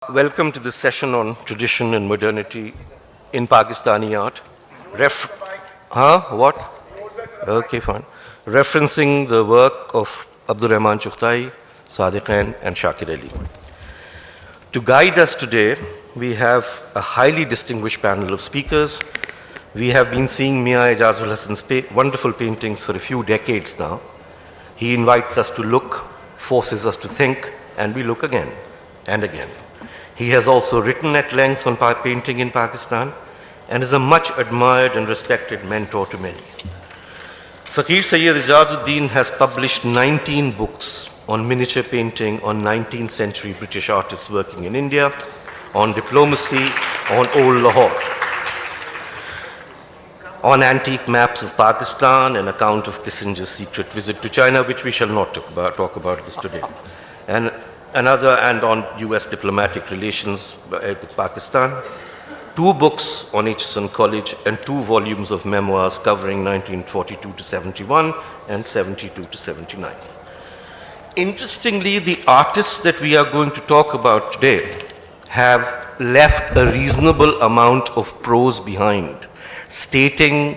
Welcome to this session on tradition and modernity in Pakistani art. What? Okay, fine. Referencing the work of Abdur Chughtai, Sadequain, and Shakir. To guide us today, we have a highly distinguished panel of speakers. We have been seeing Mia Ijaz-ul-Hassan's wonderful paintings for a few decades now. He invites us to look, forces us to think, and we look again and again. He has also written at length on painting in Pakistan and is a much admired and respected mentor to many. Fakir Sayyid Ijaz-ul-Din has published 19 books on miniature painting on 19th century British artists working in India, on diplomacy, on old Lahore, on antique maps of Pakistan, an account of Kissinger's secret visit to China, which we shall not talk about this today, and on US diplomatic relations with Pakistan, 2 books on Aitchison College, and 2 volumes of memoirs covering 1942 to 71 and 72 to 79. Interestingly, the artists that we are going to talk about today have left a reasonable amount of prose behind, stating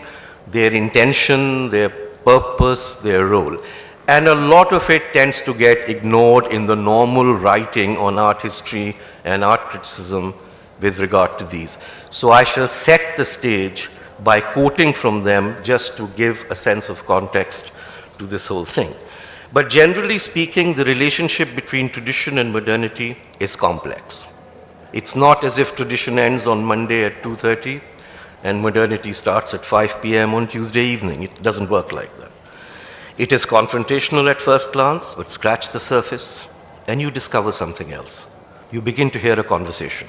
their intention, their purpose, their role. And a lot of it tends to get ignored in the normal writing on art history and art criticism with regard to these. So I shall set the stage by quoting from them just to give a sense of context to this whole thing. But generally speaking, the relationship between tradition and modernity is complex. It's not as if tradition ends on Monday at 2:30 and modernity starts at 5 p.m. on Tuesday evening. It doesn't work like that. It is confrontational at first glance, but scratch the surface and you discover something else. You begin to hear a conversation.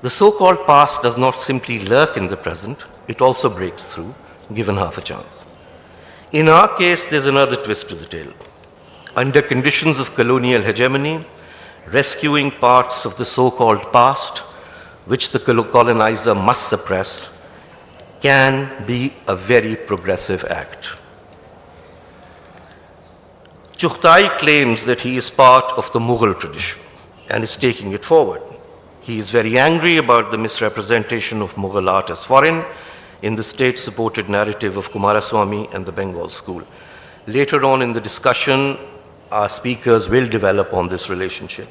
The so-called past does not simply lurk in the present, it also breaks through, given half a chance. In our case, there's another twist to the tale. Under conditions of colonial hegemony, rescuing parts of the so-called past, which the colonizer must suppress, can be a very progressive act. Chughtai claims that he is part of the Mughal tradition and is taking it forward. He is very angry about the misrepresentation of Mughal art as foreign in the state-supported narrative of Kumaraswamy and the Bengal school. Later on in the discussion, our speakers will develop on this relationship.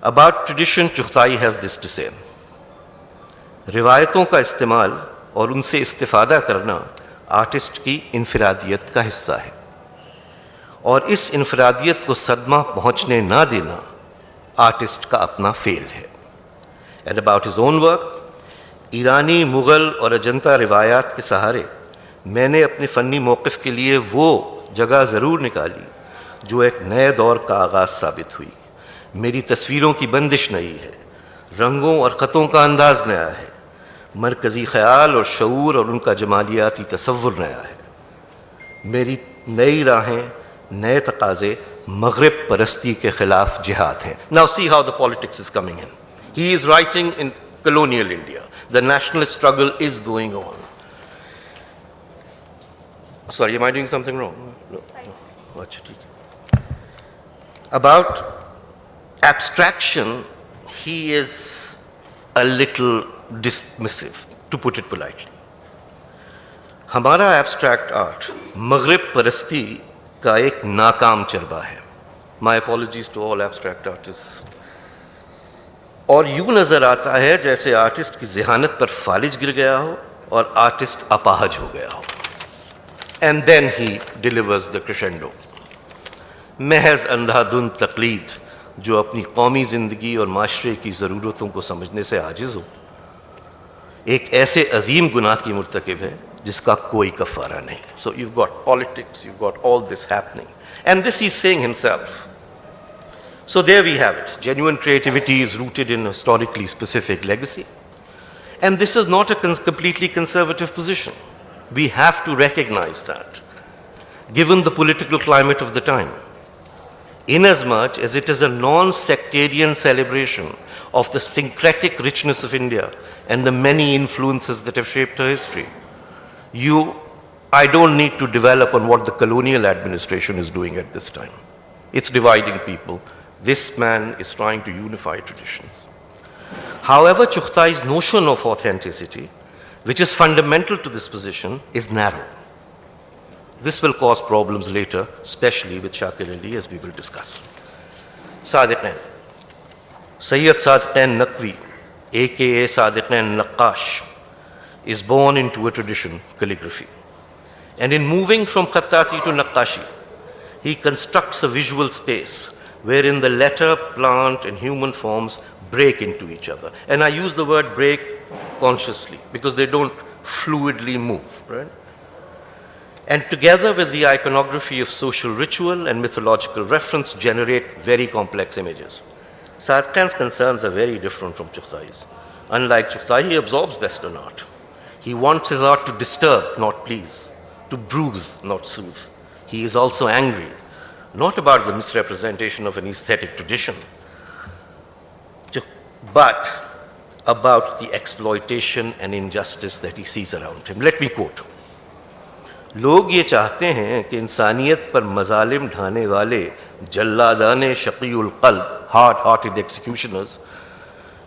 About tradition, Chughtai has this to say. रिवायतों का इस्तेमाल और उनसे इस्तिफादा करना artist की इनफरादियत का हिस्सा है और इस इनफरादियत को सदमा पहुंचने ना देना आर्टिस्ट का अपना फेल है. And about his own work, ईरानी, मुग़ल और अजंता रिवायात के सहारे मैंने अपने फ़न्नी मौक़िफ़ के लिए वो जगह ज़रूर निकाली जो एक नए दौर का आगाज़ साबित हुई. मेरी तस्वीरों की बंदिश नई है, रंगों और ख़तों का अंदाज़ नया है, मरकज़ी ख़याल और शऊर और उनका जमालियाती तसव्वुर नया है. मेरी नई राहें, नए तकाज़े मग़रिब परस्ती के ख़िलाफ़ जिहाद हैं. Now see how the politics is coming in. He is writing in colonial India. The nationalist struggle is going on. Sorry, am I doing something wrong? No. About abstraction, he is a little dismissive, to put it politely. हमारा abstract art मग़रिब परस्ती का एक नाकाम चरबा है. My apologies to all abstract artists. और यूं नज़र आता है जैसे आर्टिस्ट की ज़हानत पर फालिज गिर गया हो और आर्टिस्ट अपाहज हो गया हो. And then he delivers the crescendo. महज अंधाधुंध तक़लीद जो अपनी कौमी ज़िंदगी और माशरे की ज़रूरतों को समझने से आजिज़ हो, एक ऐसे अजीम गुनाह की मुर्तकिब है जिसका कोई कफ़ारा नहीं. So you've got politics, you've got all this happening. And this he's saying himself. So there we have it. Genuine creativity is rooted in a historically specific legacy. And this is not a completely conservative position. We have to recognize that, given the political climate of the time, inasmuch as it is a non-sectarian celebration of the syncretic richness of India and the many influences that have shaped her history. I don't need to develop on what the colonial administration is doing at this time. It's dividing people This man is trying to unify traditions. However, Chughtai's notion of authenticity, which is fundamental to this position, is narrow. This will cause problems later, especially with Shakir Ali, as we will discuss. Sadequain. Sayyid Sadequain Naqvi, aka Sadequain Naqash, is born into a tradition, calligraphy. And in moving from Khattati to Naqashi, he constructs a visual space wherein the letter, plant, and human forms break into each other. And I use the word break consciously because they don't fluidly move, right? And together with the iconography of social ritual and mythological reference generate very complex images. Sadequain's concerns are very different from Chughtai's. Unlike Chughtai, he absorbs Western art. He wants his art to disturb, not please, to bruise, not soothe. He is also angry, not about the misrepresentation of an aesthetic tradition, but about the exploitation and injustice that he sees around him. Let me quote. लोग ये चाहते हैं कि इंसानियत पर मजालिम ढाने वाले जल्लादाने शकीउल क़ल्ब heart-hearted एक्सिक्यूशनर्स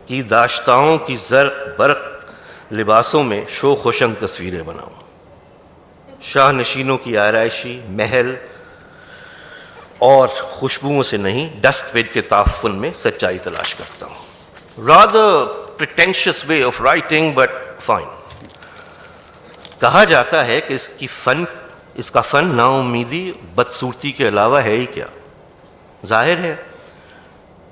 की दाश्ताओं की ज़र्क़ बर्क़ लिबासों में शो खुशंग तस्वीरें बनाऊं। शाह नशीनों की आराइशी महल और खुशबुओं से नहीं डस्टबिन के ताफ़ुन में सच्चाई तलाश करता हूं। Rather pretentious way of writing, but fine. कहा जाता है कि इसका फन नाउम्मीदी बदसूरती के अलावा है ही क्या। जाहिर है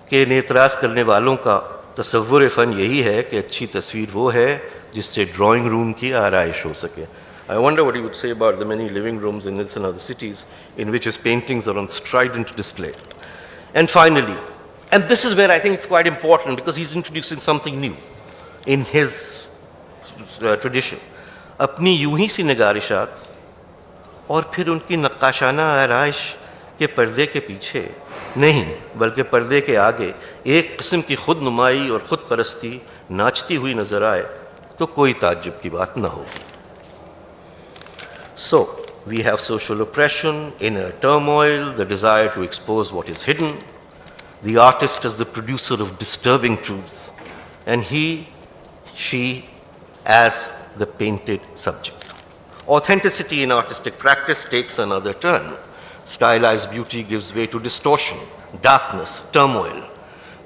कि नेतराज करने वालों का तसव्वुर फ़न यही है कि अच्छी तस्वीर वो है जिससे ड्राइंग रूम की आराइश हो सके। I wonder what he would say about the many living rooms in this and other cities in which his paintings are on strident display. And finally, and this is where I think it's quite important because he's introducing something new in his tradition. अपनी यूं ही सी निगारिशात और फिर उनकी नक्काशाना आराइश के पर्दे के पीछे नहीं बल्कि पर्दे के आगे एक किस्म की खुद नुमाई और खुद परस्ती नाचती हुई नजर आए तो कोई ताज्जुब की बात ना होगी। So, we have social oppression, inner turmoil, the desire to expose what is hidden. The artist is the producer of disturbing truths, and he, she, as the painted subject. Authenticity in artistic practice takes another turn. Stylized beauty gives way to distortion, darkness, turmoil.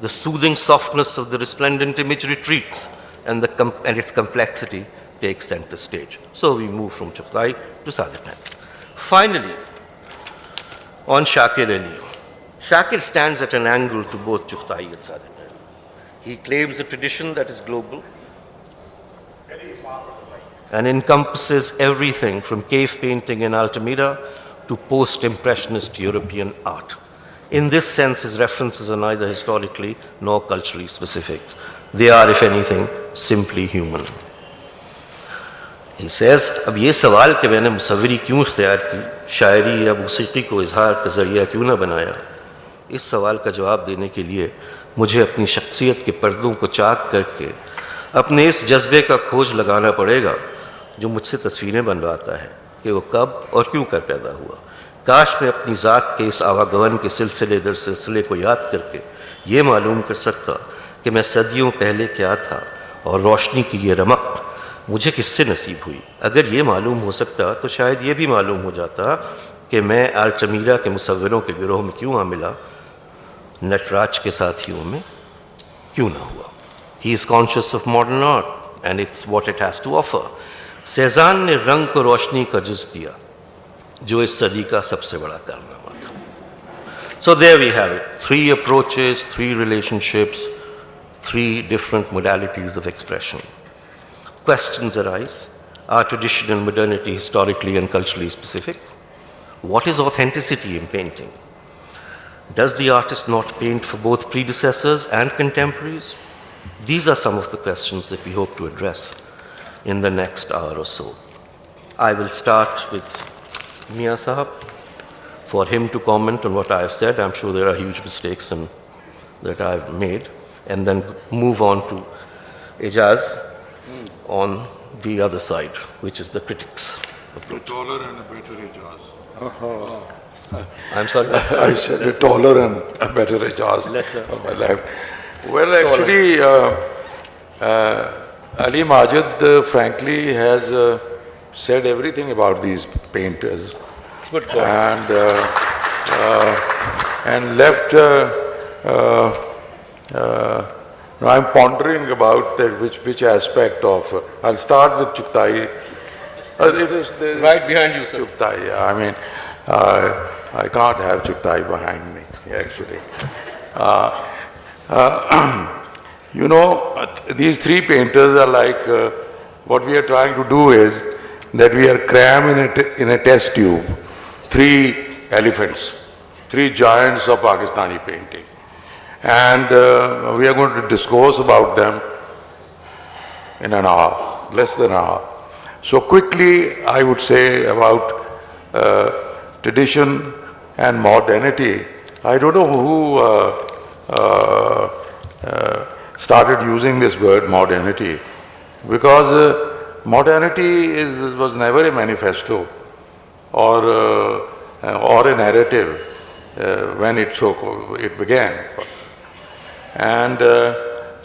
The soothing softness of the resplendent image retreats, and its complexity takes center stage. So we move from Chughtai to Sadequain. Finally, on Shakir Ali. Shakir stands at an angle to both Chughtai and Sadequain. He claims a tradition that is global and encompasses everything from cave painting in Altamira to post-impressionist European art. In this sense, his references are neither historically nor culturally specific. They are, if anything, simply human. He says, अब ये सवाल कि मैंने मुसव्विरी क्यों इख्तियार की, शायरी या मौसीकी को इजहार का ज़रिया क्यों ना बनाया, इस सवाल का जवाब देने के लिए मुझे अपनी शख्सियत के पर्दों को चाक करके अपने इस जज्बे का खोज लगाना पड़ेगा जो मुझसे तस्वीरें बनवाता है कि वो कब और क्यों कर पैदा हुआ। काश मैं अपनी ज़ात के इस आवागमन के सिलसिले दर सिलसिले को याद करके ये मालूम कर सकता कि मैं सदियों पहले क्या था और रोशनी की ये रमक मुझे किससे नसीब हुई। अगर ये मालूम हो सकता तो शायद ये भी मालूम हो जाता कि मैं अल्टमीरा के मुसव्विरों के गिरोह में क्यों आ मिला, नटराज के साथियों में क्यों ना हुआ। He is conscious of modern art and it's what it has to offer. सेज़ान ने रंग को रोशनी का जुज़ दिया जो इस सदी का सबसे बड़ा कारनामा था। So there we have it. 3 approaches, 3 relationships, 3 different modalities of expression. Questions arise. Are tradition and modernity historically and culturally specific? What is authenticity in painting? Does the artist not paint for both predecessors and contemporaries? These are some of the questions that we hope to address in the next hour or so. I will start with Mia Sahab for him to comment on what I have said. I'm sure there are huge mistakes that I've made, and then move on to Ijaz on the other side, which is the critics. A taller and a better Ijaz. I'm sorry. I said a taller and a better Ijaz on my left. Well, actually, Ali Majid, frankly, has said everything about these painters. Good point. And left. Now I'm pondering about that which aspect of. I'll start with Chughtai. It is Right behind you, sir. Chughtai. Yeah, I mean, I can't have Chughtai behind me, actually. You know, these three painters are like, what we are trying to do is that we are crammed in a test tube, three elephants, three giants of Pakistani painting. And we are going to discourse about them in an hour, less than an hour. So quickly, I would say about tradition and modernity. I don't know who started using this word modernity, because modernity was never a manifesto or a narrative when it began. And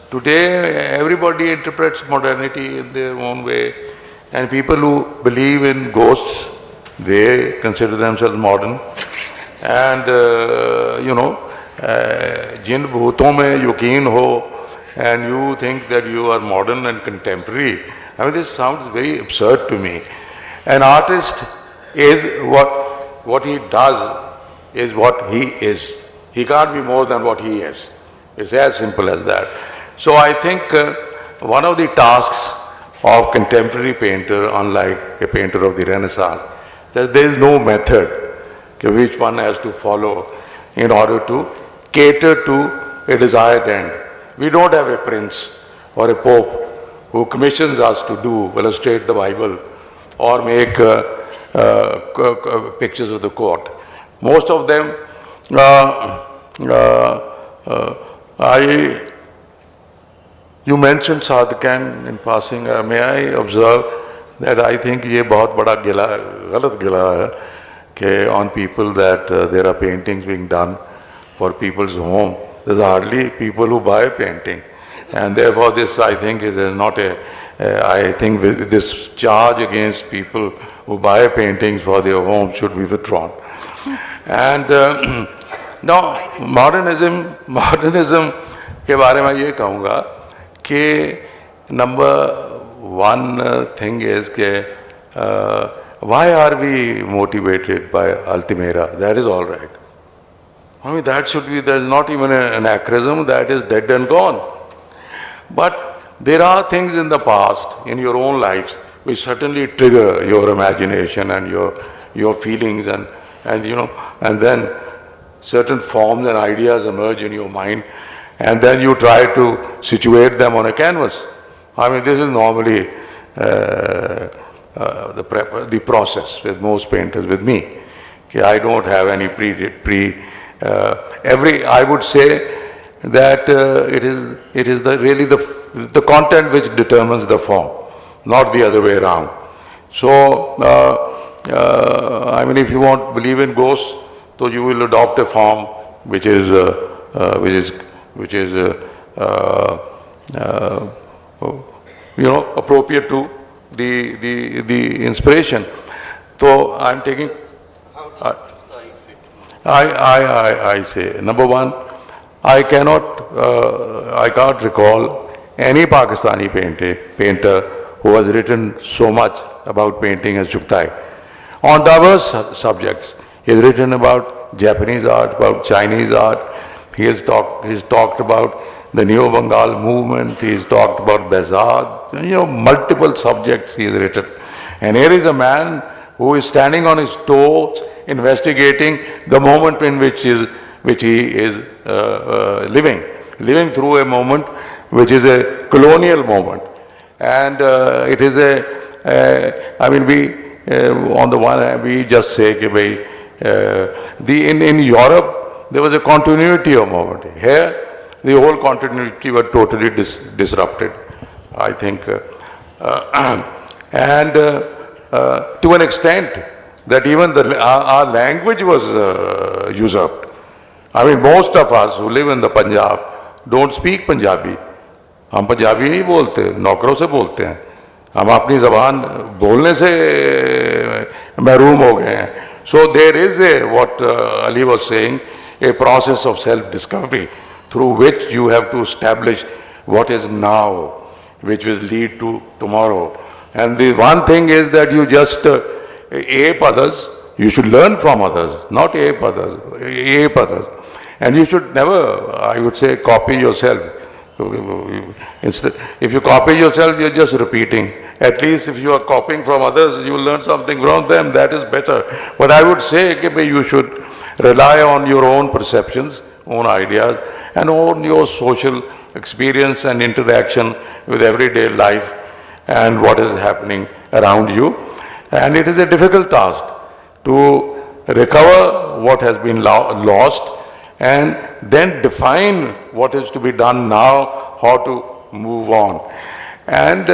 today everybody interprets modernity in their own way, and people who believe in ghosts, they consider themselves modern. And you know, jin bhuton mein yakin ho, and you think that you are modern and contemporary. I mean, this sounds very absurd to me. An artist is what he does is what he is. He can't be more than what he is. It's as simple as that. So I think one of the tasks of contemporary painter, unlike a painter of the Renaissance, that there is no method which one has to follow in order to cater to a desired end. We don't have a prince or a pope who commissions us to illustrate the Bible or make pictures of the court. Most of them, you mentioned Sadequain in passing. May I observe that I think ये बहुत बड़ा गलत गिला है कि on people that there are paintings being done for people's home. There's hardly people who buy a painting, and therefore this I think is not a. I think this charge against people who buy paintings for their home should be withdrawn. And now modernism के बारे में ये कहूँगा कि number one thing is कि why are we motivated by Altamira? That is all right. I mean, that should be, there's not even an anachronism, that is dead and gone. But there are things in the past, in your own lives, which certainly trigger your imagination and your feelings, and you know, and then certain forms and ideas emerge in your mind, and then you try to situate them on a canvas. I mean, this is normally the process with most painters, with me. Okay, I don't have any I would say that it is really the content which determines the form, not the other way around. So, I mean, if you want to believe in ghosts, so you will adopt a form which is you know, appropriate to the inspiration. So I'm taking. I say, number one, I can't recall any Pakistani painter who has written so much about painting as Chughtai. On diverse subjects, he has written about Japanese art, about Chinese art. He's talked about the Neo Bengal movement. He's talked about Bazar. You know, multiple subjects he has written. And here is a man who is standing on his toes, investigating the moment in which he is living through a moment which is a colonial moment. And it is I mean, on the one hand, we just say that in Europe, there was a continuity of moment. Here, the whole continuity was totally disrupted, I think. And to an extent, that even our language was usurped. I mean, most of us who live in the Punjab don't speak Punjabi. हम पंजाबी नहीं बोलते, नौकरों से बोलते हैं. हम अपनी ज़बान बोलने से महरूम हो गए हैं. So there is what Ali was saying, a process of self-discovery through which you have to establish what is now, which will lead to tomorrow. And the one thing is that you just ape others. You should learn from others, not ape others, ape others. And you should never, I would say, copy yourself. Instead, if you copy yourself, you're just repeating. At least if you are copying from others, you will learn something from them. That is better. But I would say that you should rely on your own perceptions, own ideas, and on your social experience and interaction with everyday life and what is happening around you. And it is a difficult task to recover what has been lost and then define what is to be done now, how to move on. And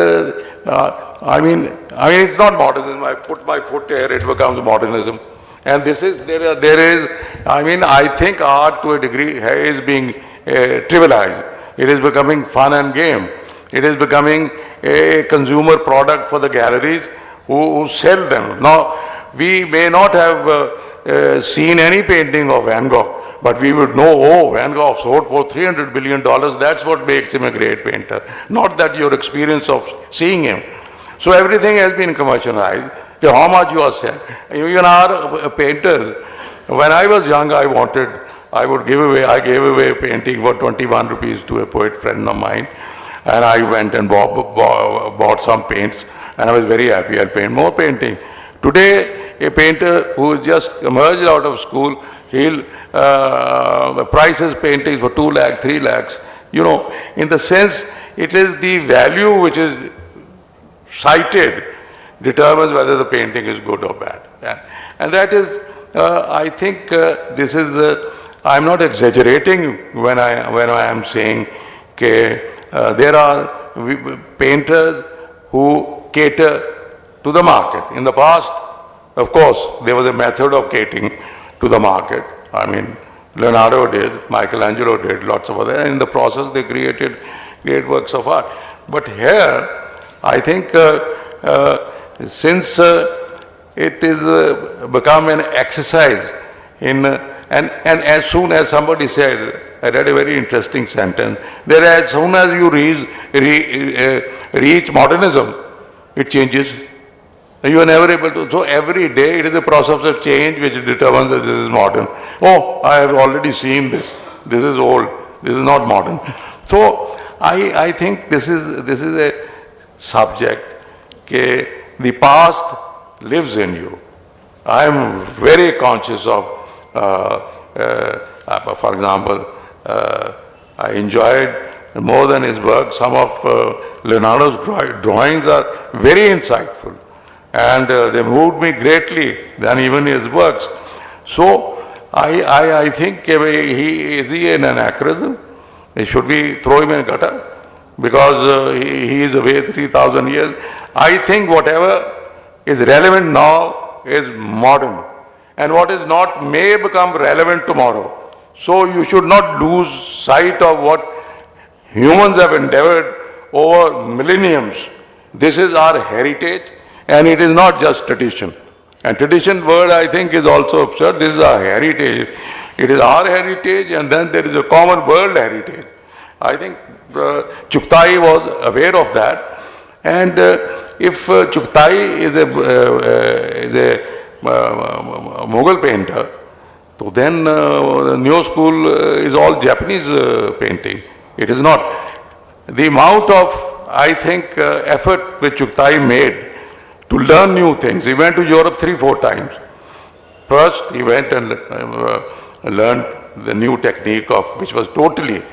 I mean, it's not modernism. I put my foot here, it becomes modernism. And this is, there is, I mean, I think art to a degree is being trivialized. It is becoming fun and game. It is becoming a consumer product for the galleries who sell them. Now, we may not have seen any painting of Van Gogh, but we would know, oh, Van Gogh sold for $300 billion, that's what makes him a great painter. Not that your experience of seeing him. So everything has been commercialized. How much you are selling. Even our painters, when I was young, I gave away a painting for 21 rupees to a poet friend of mine. And I went and bought some paints, and I was very happy. I'll paint more painting. Today, a painter who is just emerged out of school, he'll price his paintings for 2 lakh, 3 lakhs. You know, in the sense, it is the value which is cited determines whether the painting is good or bad. And that is, I think, this is. I'm not exaggerating when I am saying that there are painters who cater to the market. In the past, of course, there was a method of catering to the market. I mean, Leonardo did, Michelangelo did, lots of others. And in the process, they created great works of art. But here, I think, since it is become an exercise in, and as soon as somebody said, I read a very interesting sentence, that as soon as you reach modernism, it changes. You are never able to, so every day it is a process of change which determines that this is modern. Oh, I have already seen this. This is old. This is not modern. So I think this is a subject that the past lives in you. I am very conscious of, for example, I enjoyed more than his work. Some of Leonardo's drawings are very insightful. And they moved me greatly than even his works. So I think is he an anachronism? Should we throw him in a gutter? Because he is away 3,000 years. I think whatever is relevant now is modern. And what is not may become relevant tomorrow. So you should not lose sight of what humans have endeavored over millenniums. This is our heritage. And it is not just tradition. And tradition word, I think, is also absurd. This is our heritage. It is our heritage, and then there is a common world heritage. I think Chughtai was aware of that. And if Chughtai is a Mughal painter, so then the new school is all Japanese painting. It is not. The amount of, I think, effort which Chughtai made to learn new things. He went to Europe 3-4 times. First, he went and learned the new technique of, which was totally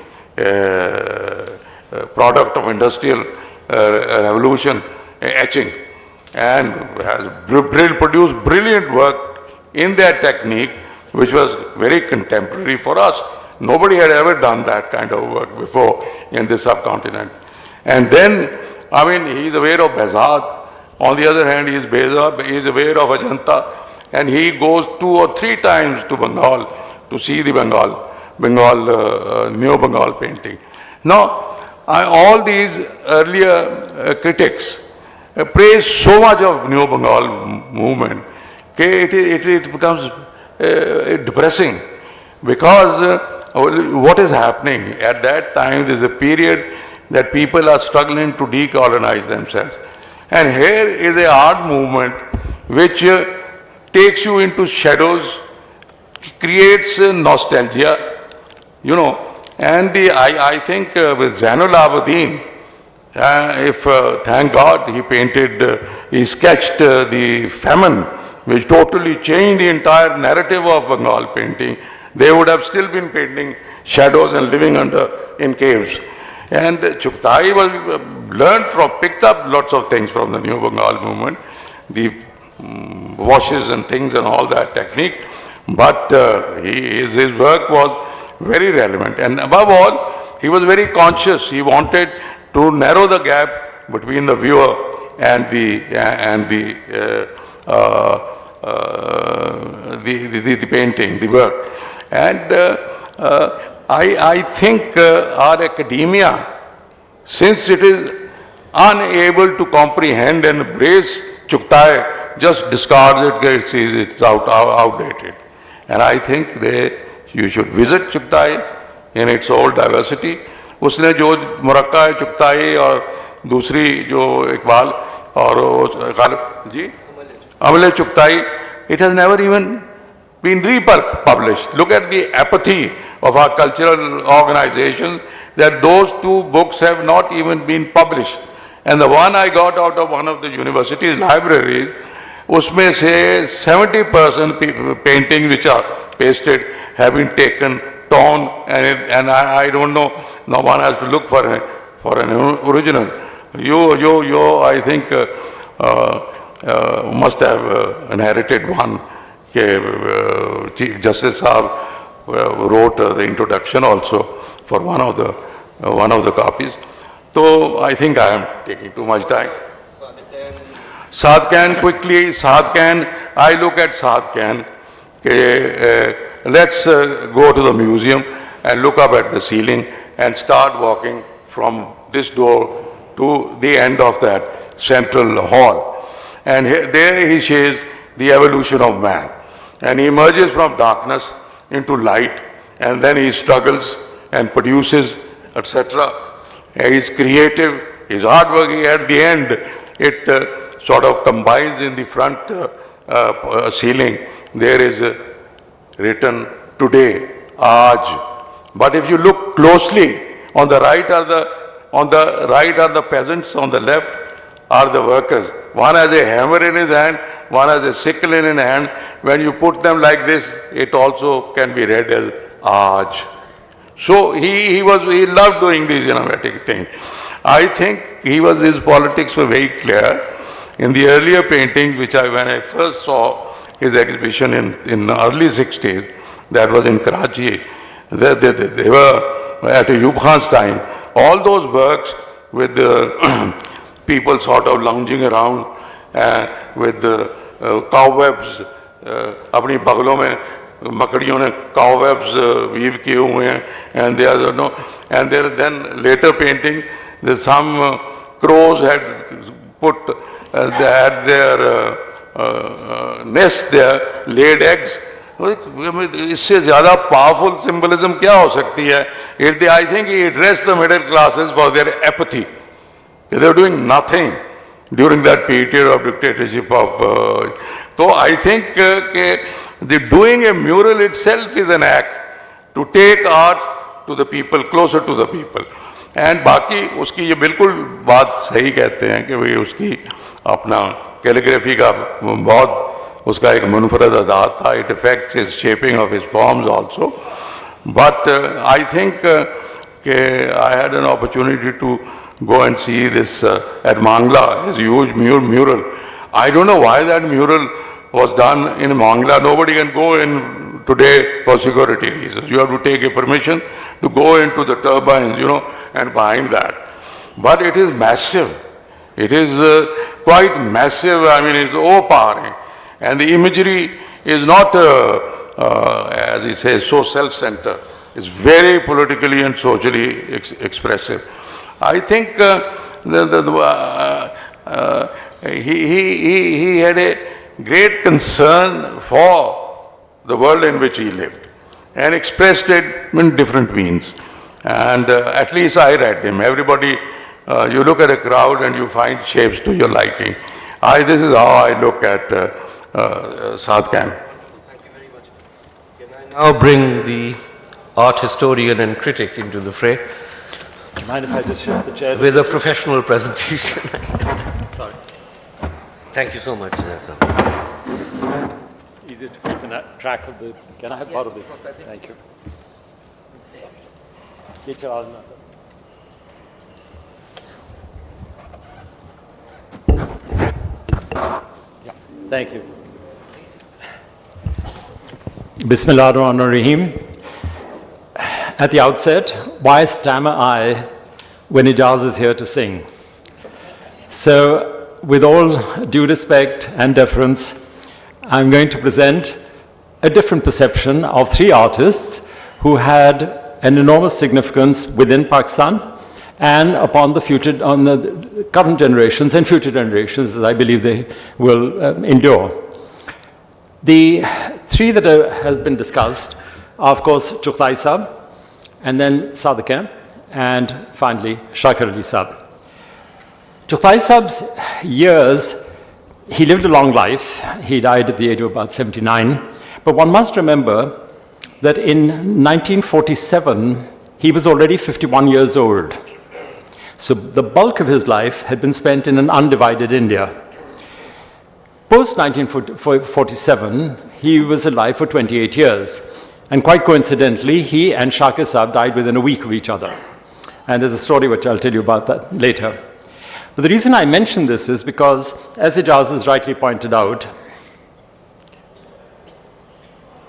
product of industrial revolution, etching, and has produced brilliant work in that technique, which was very contemporary for us. Nobody had ever done that kind of work before in the subcontinent. And then, I mean, he is aware of Behzad. On the other hand, he is aware of Ajanta. and he goes 2 or 3 times to Bengal to see the New Bengal painting. Now, all these earlier critics praise so much of New Bengal movement, it becomes depressing, because what is happening at that time is a period that people are struggling to decolonize themselves. And here is a art movement which takes you into shadows, creates nostalgia, you know. And I think with Zainul Abidin, thank God he painted, he sketched the famine, which totally changed the entire narrative of Bengal painting. They would have still been painting shadows and living in caves. And Chughtai picked up lots of things from the New Bengal movement, the washes and things and all that technique. But his work was very relevant. And above all, he was very conscious. He wanted to narrow the gap between the viewer and the painting, the work. And I think our academia, since it is unable to comprehend and embrace Chughtai, just discards it, sees it's outdated. And I think you should visit Chughtai in its whole diversity. उसने जो मुरक्का है चुगताई और दूसरी जो इकबाल और जी अमले Chughtai, it has never even been republished. Look at the apathy of our cultural organizations that those 2 books have not even been published. And the one I got out of one of the university's libraries, उसमें से 70% paintings which are pasted have been taken, torn, and I don't know. Now one has to look for an original. You I think must have inherited one. Chief Justice Saab wrote the introduction also for one of the copies. So I think I am taking too much time. Sadequain quickly. Sadequain, I look at Sadequain. Let's go to the museum and look up at the ceiling and start walking from this door to the end of that central hall. And there he says the evolution of man. And he emerges from darkness into light, and then he struggles and produces, etc. He is creative, his artwork, at the end, it sort of combines in the front ceiling. There is written today, Aaj. But if you look closely, on the right are the peasants, on the left are the workers. One has a hammer in his hand, one has a sickle in his hand. When you put them like this, it also can be read as Aaj. So he loved doing these innovative things. I think his politics were very clear. In the earlier paintings, when I first saw his exhibition in the early 60s, that was in Karachi, they were at Ayub Khan's time. All those works with the people sort of lounging around with the cobwebs, अपनी बगलों में मकड़ियों ने cobwebs weave किए हुए हैं, and then later painting, some crows had they had their nest there, laid eggs. इससे ज़्यादा powerful symbolism क्या हो सकती है? I think he addressed the middle classes for their apathy. They were doing nothing during that period of dictatorship of. So I think the doing a mural itself is an act to take art to the people, closer to the people. And बाकी उसकी ये बिल्कुल बात सही कहते हैं कि भाई उसकी अपना कैलीग्राफी का बहुत उसका एक मुनफरद अदात था. It affects his shaping of his forms also. But I think I had an opportunity to go and see this at Mangla, his huge mural. I don't know why that mural was done in Mangla. Nobody can go in today for security reasons. You have to take a permission to go into the turbines, and behind that. But it is massive. It is quite massive. I mean, it's overpowering. And the imagery is not, as he says, so self-centered. It's very politically and socially expressive. I think he had a great concern for the world in which he lived and expressed it in different means. And at least I read him. Everybody, you look at a crowd and you find shapes to your liking. This is how I look at Sadequain. Thank you very much. Can I now bring the art historian and critic into the fray? Do you mind if I just shift the chair? With a professional presentation. Sorry. Thank you so much, sir. It's easier to keep track of the... Can I have part of it? Thank you. Get your arm up. Yeah, thank you. Bismillah ar-Rahman ar-Rahim. At the outset, why stammer I when Ijaz is here to sing? So, with all due respect and deference, I'm going to present a different perception of three artists who had an enormous significance within Pakistan and upon the future, on the current generations and future generations, as I believe they will endure. The three that have been discussed are, of course, Chughtai Sahib, and then Sadequain, and finally Shakir Ali Sahib. Chughtai Sahib's years, he lived a long life. He died at the age of about 79. But one must remember that in 1947, he was already 51 years old. So the bulk of his life had been spent in an undivided India. Post 1947, he was alive for 28 years. And quite coincidentally, he and Shakir Sahib died within a week of each other. And there's a story which I'll tell you about that later. But the reason I mention this is because, as Ijaz has rightly pointed out,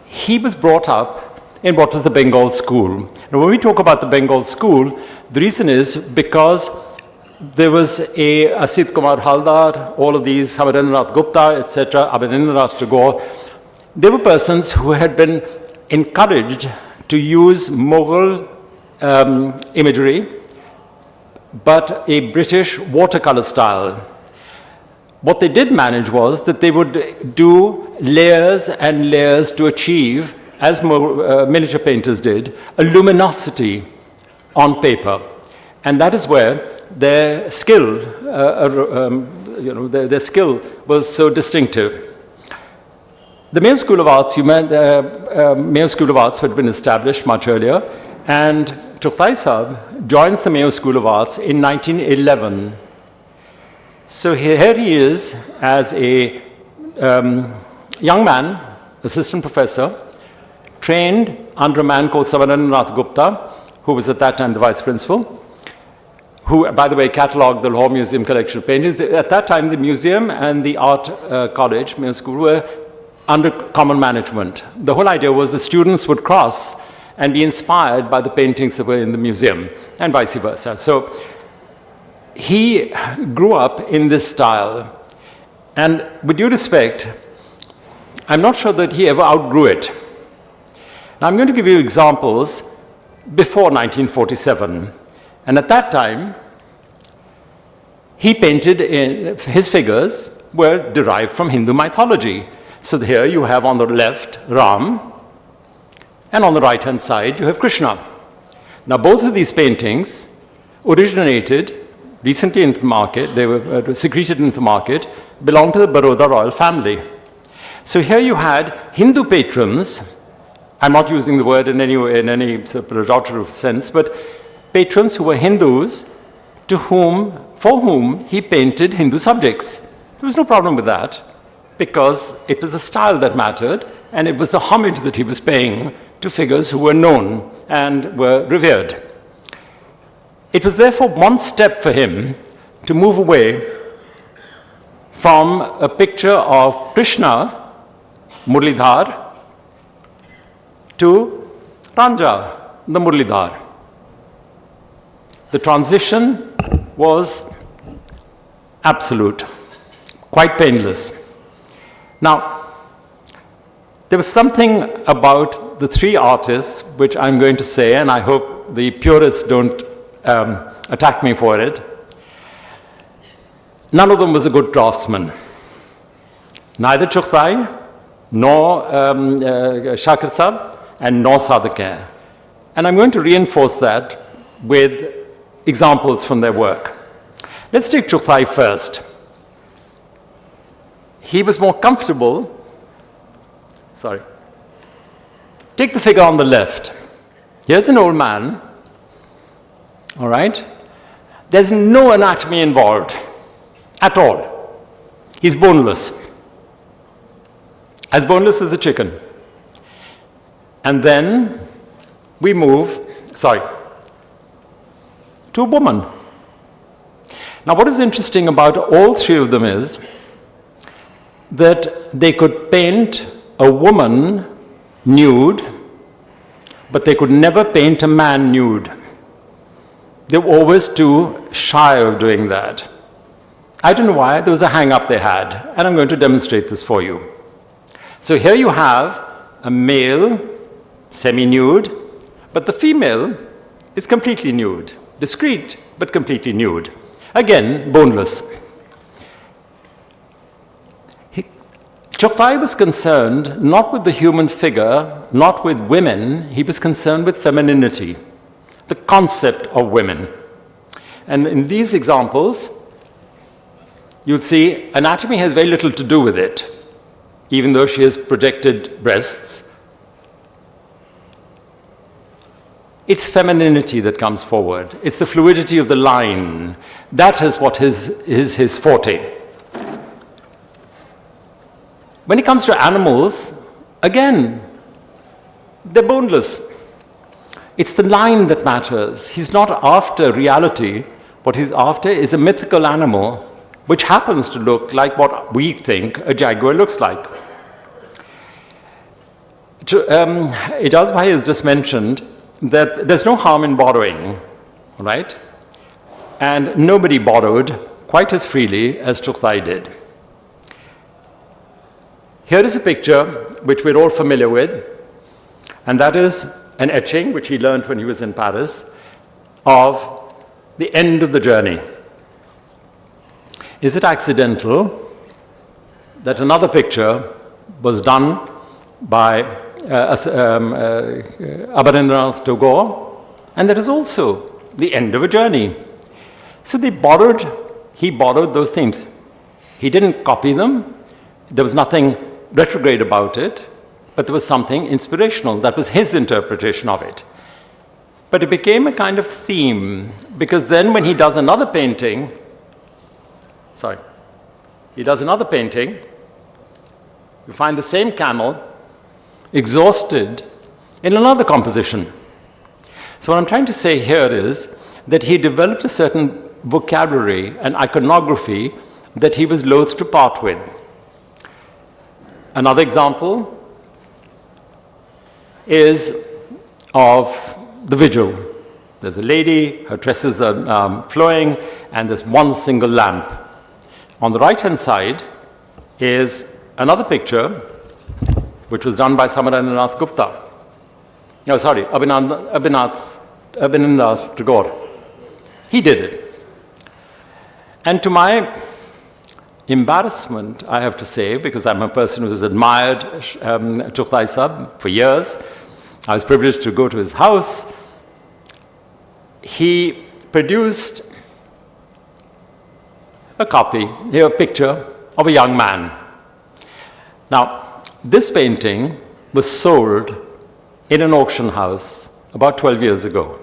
he was brought up in what was the Bengal school. Now, when we talk about the Bengal school, the reason is because there was a Asit Kumar Haldar, all of these, Samarendra Gupta, etc., Abhinandranath Tagore. They were persons who had been encouraged to use Mughal imagery, but a British watercolor style. What they did manage was that they would do layers and layers to achieve, as miniature painters did, a luminosity on paper. And that is where their skill, their skill was so distinctive. The Mayo School of Arts, Mayo School of Arts had been established much earlier, and Chughtai Sahib joins the Mayo School of Arts in 1911. So here he is as a young man, assistant professor, trained under a man called Samarendra Gupta, who was at that time the vice principal, who, by the way, catalogued the Lahore Museum collection of paintings. At that time, the museum and the art college, Mayo School, were under common management. The whole idea was the students would cross and be inspired by the paintings that were in the museum, and vice versa. So he grew up in this style. And with due respect, I'm not sure that he ever outgrew it. Now, I'm going to give you examples before 1947. And at that time, he painted, his figures were derived from Hindu mythology. So here you have on the left Ram, and on the right-hand side you have Krishna. Now, both of these paintings originated recently into the market, they were secreted into the market, belonged to the Baroda royal family. So here you had Hindu patrons, I'm not using the word in any sort of pejorative sense, but patrons who were Hindus for whom he painted Hindu subjects. There was no problem with that, because it was the style that mattered, and it was the homage that he was paying to figures who were known and were revered. It was therefore one step for him to move away from a picture of Krishna, Murlidhar, to Ranja, the Murlidhar. The transition was absolute, quite painless. Now, there was something about the three artists which I'm going to say, and I hope the purists don't attack me for it. None of them was a good draftsman. Neither Chughtai, nor Shakir Sahib, and nor Sadequain. And I'm going to reinforce that with examples from their work. Let's take Chughtai first. He was more comfortable. Sorry. Take the figure on the left. Here's an old man, all right? There's no anatomy involved at all. He's boneless, as boneless as a chicken. And then we move, to a woman. Now, what is interesting about all three of them is that they could paint a woman nude, but they could never paint a man nude. They were always too shy of doing that. I don't know why, there was a hang-up they had, and I'm going to demonstrate this for you. So here you have a male, semi-nude, but the female is completely nude, discreet, but completely nude. Again, boneless. Chughtai was concerned not with the human figure, not with women, he was concerned with femininity, the concept of women. And in these examples, you'll see anatomy has very little to do with it, even though she has projected breasts. It's femininity that comes forward. It's the fluidity of the line. That is what is his forte. When it comes to animals, again, they're boneless. It's the line that matters. He's not after reality. What he's after is a mythical animal which happens to look like what we think a jaguar looks like. Ijaz-ul-Hassan has just mentioned that there's no harm in borrowing, right? And nobody borrowed quite as freely as Chughtai did. Here is a picture which we're all familiar with, and that is an etching which he learned when he was in Paris of the end of the journey. Is it accidental that another picture was done by Abdur Tagore, and that is also the end of a journey? So he borrowed those themes. He didn't copy them. There was nothing retrograde about it, but there was something inspirational. That was his interpretation of it. But it became a kind of theme, because then when he does another painting, you find the same camel exhausted in another composition. So what I'm trying to say here is that he developed a certain vocabulary and iconography that he was loath to part with. Another example is of the vigil. There's a lady, her tresses are flowing, and there's one single lamp. On the right-hand side is another picture, which was done by Samarendra Gupta. No, sorry, Abhinandath Tagore. He did it. And to my embarrassment, I have to say, because I'm a person who has admired Chughtai Sahib for years, I was privileged to go to his house. He produced a copy, here a picture of a young man. Now, this painting was sold in an auction house about 12 years ago.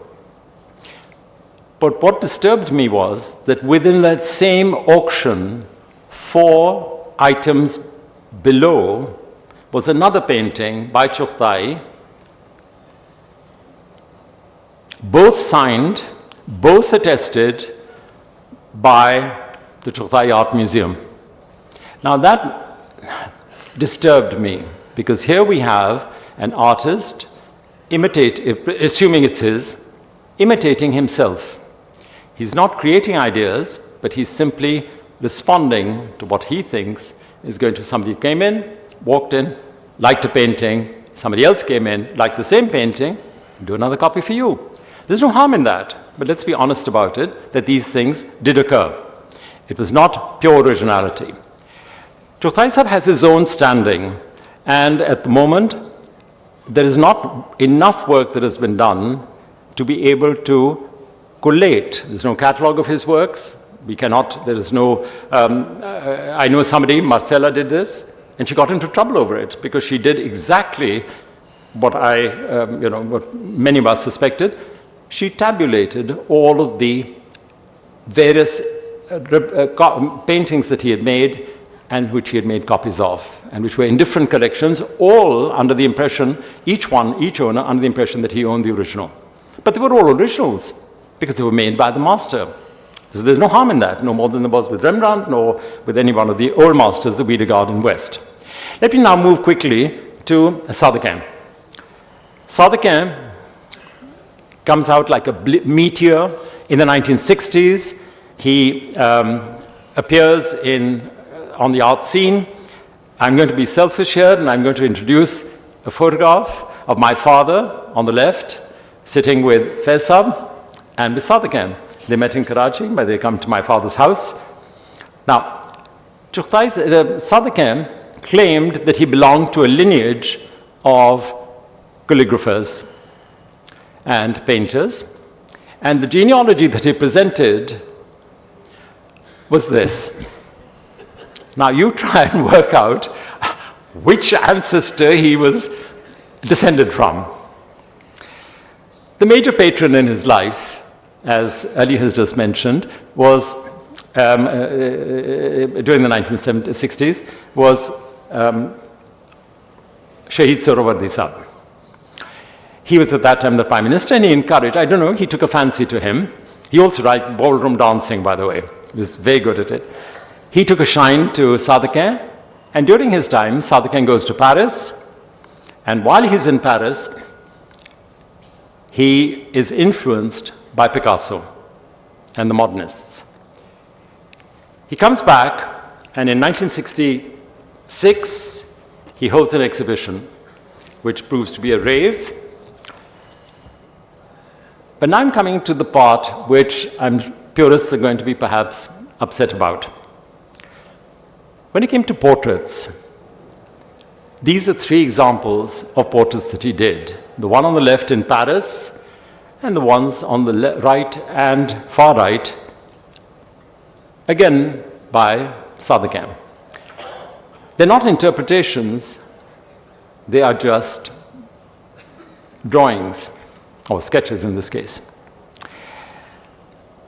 But what disturbed me was that within that same auction, 4 items below was another painting by Chughtai, both signed, both attested by the Chughtai Art Museum. Now that disturbed me, because here we have an artist assuming it's his, imitating himself. He's not creating ideas, but he's simply responding to what he thinks is going to, somebody came in, walked in, liked a painting, somebody else came in, liked the same painting, do another copy for you. There's no harm in that, but let's be honest about it, that these things did occur. It was not pure originality. Chughtai Sahib has his own standing, and at the moment, there is not enough work that has been done to be able to collate. There's no catalogue of his works. We cannot, there is no, I know somebody, Marcella did this, and she got into trouble over it because she did exactly what what many of us suspected. She tabulated all of the various paintings that he had made and which he had made copies of, and which were in different collections, all under the impression, each owner under the impression that he owned the original. But they were all originals because they were made by the master. So there's no harm in that, no more than there was with Rembrandt, nor with any one of the old masters that we regard in West. Let me now move quickly to Sadequain. Sadequain comes out like a meteor in the 1960s. He appears on the art scene. I'm going to be selfish here, and I'm going to introduce a photograph of my father on the left, sitting with Faisal and with Sadequain. They met in Karachi, but they come to my father's house. Now, Sadequain claimed that he belonged to a lineage of calligraphers and painters, and the genealogy that he presented was this. Now, you try and work out which ancestor he was descended from. The major patron in his life, as Ali has just mentioned, was, during the 1960s, was Shahid Sohrawardi Sahib. He was at that time the Prime Minister, and he encouraged, I don't know, he took a fancy to him. He also liked ballroom dancing, by the way. He was very good at it. He took a shine to Sadequain, and during his time, Sadequain goes to Paris, and while he's in Paris, he is influenced by Picasso and the modernists. He comes back, and in 1966, he holds an exhibition, which proves to be a rave. But now I'm coming to the part which purists are going to be perhaps upset about. When it came to portraits, these are three examples of portraits that he did. The one on the left in Paris, and the ones on the right and far right, again by Sadequain. They're not interpretations, they are just drawings, or sketches in this case.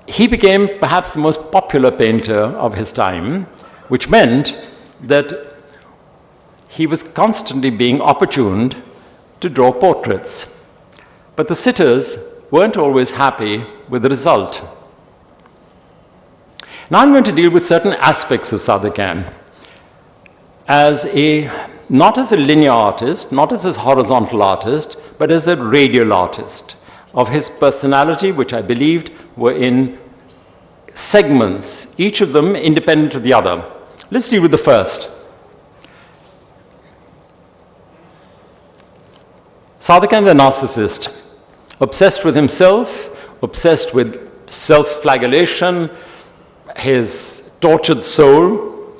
He became perhaps the most popular painter of his time, which meant that he was constantly being opportuned to draw portraits. But the sitters weren't always happy with the result. Now I'm going to deal with certain aspects of Sadequain not as a linear artist, not as a horizontal artist, but as a radial artist of his personality, which I believed were in segments, each of them independent of the other. Let's deal with the first. Sadequain the narcissist, obsessed with himself, obsessed with self-flagellation, his tortured soul,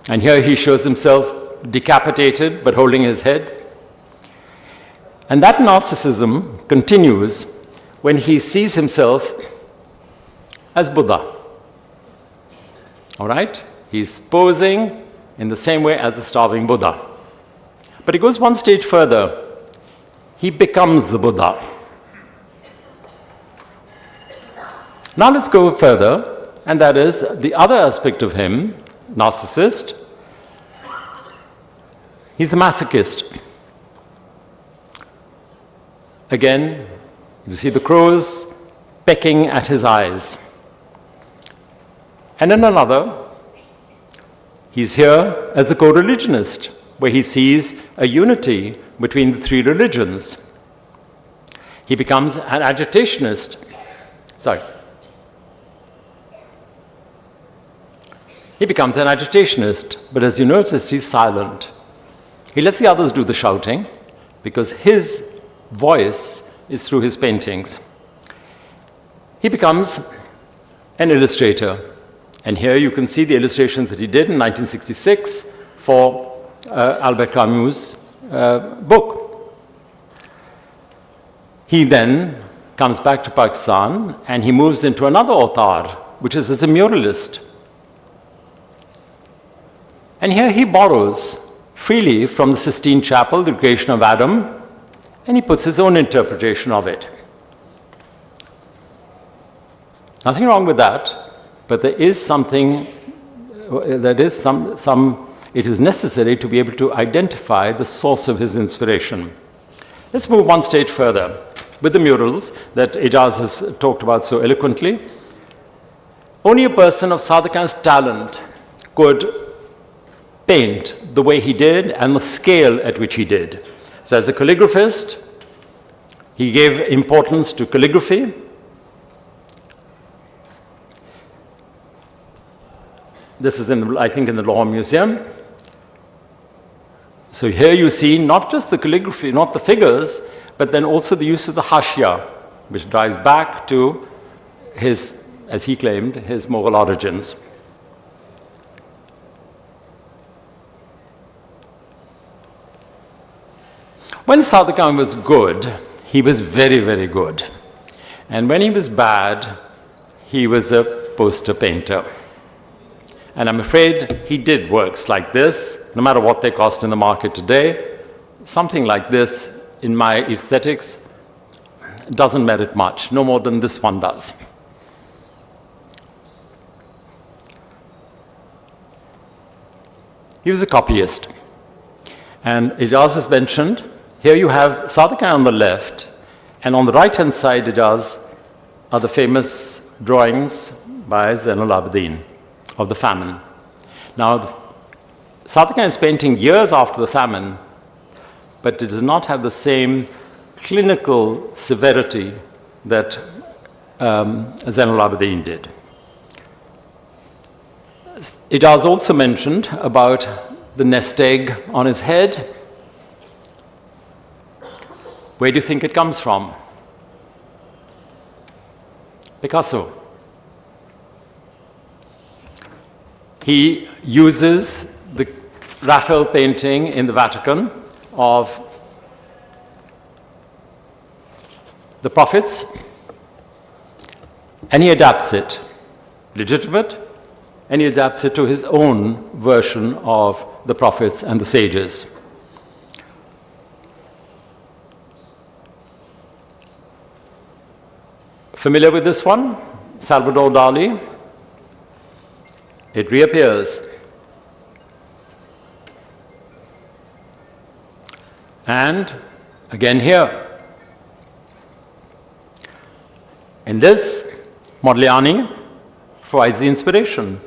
and here he shows himself decapitated but holding his head. And that narcissism continues when he sees himself as Buddha. All right? He's posing in the same way as the starving Buddha. But he goes one stage further. He becomes the Buddha. Now let's go further, and that is the other aspect of him, narcissist. He's a masochist. Again, you see the crows pecking at his eyes. And in another, he's here as the co-religionist, where he sees a unity between the three religions. He becomes an agitationist. He becomes an agitationist, but as you noticed, he's silent. He lets the others do the shouting because his voice is through his paintings. He becomes an illustrator. And here you can see the illustrations that he did in 1966 for Albert Camus' book. He then comes back to Pakistan and he moves into another avatar, which is as a muralist. And here he borrows freely from the Sistine Chapel, the creation of Adam, and he puts his own interpretation of it. Nothing wrong with that, but there is something, it is necessary to be able to identify the source of his inspiration. Let's move one stage further with the murals that Ijaz has talked about so eloquently. Only a person of Sadequain's talent could paint the way he did and the scale at which he did. So as a calligraphist, he gave importance to calligraphy. This is, I think, in the Lahore Museum. So here you see not just the calligraphy, not the figures, but then also the use of the hashia, which drives back to his, as he claimed, his Mughal origins. When Sadequain was good, he was very, very good. And when he was bad, he was a poster painter. And I'm afraid he did works like this, no matter what they cost in the market today. Something like this, in my aesthetics, doesn't merit much, no more than this one does. He was a copyist. And Ijaz has mentioned, here you have Sadequain on the left, and on the right-hand side, Ijaz, are the famous drawings by Ijaz-ul-Hassan of the famine. Now, Sadequain is painting years after the famine, but it does not have the same clinical severity that Ijaz-ul-Hassan did. Ijaz also mentioned about the nest egg on his head. Where do you think it comes from? Picasso. He uses the Raphael painting in the Vatican of the prophets, and he adapts it, legitimate, and he adapts it to his own version of the prophets and the sages. Familiar with this one? Salvador Dali. It reappears. And again here. In this, Modigliani provides the inspiration.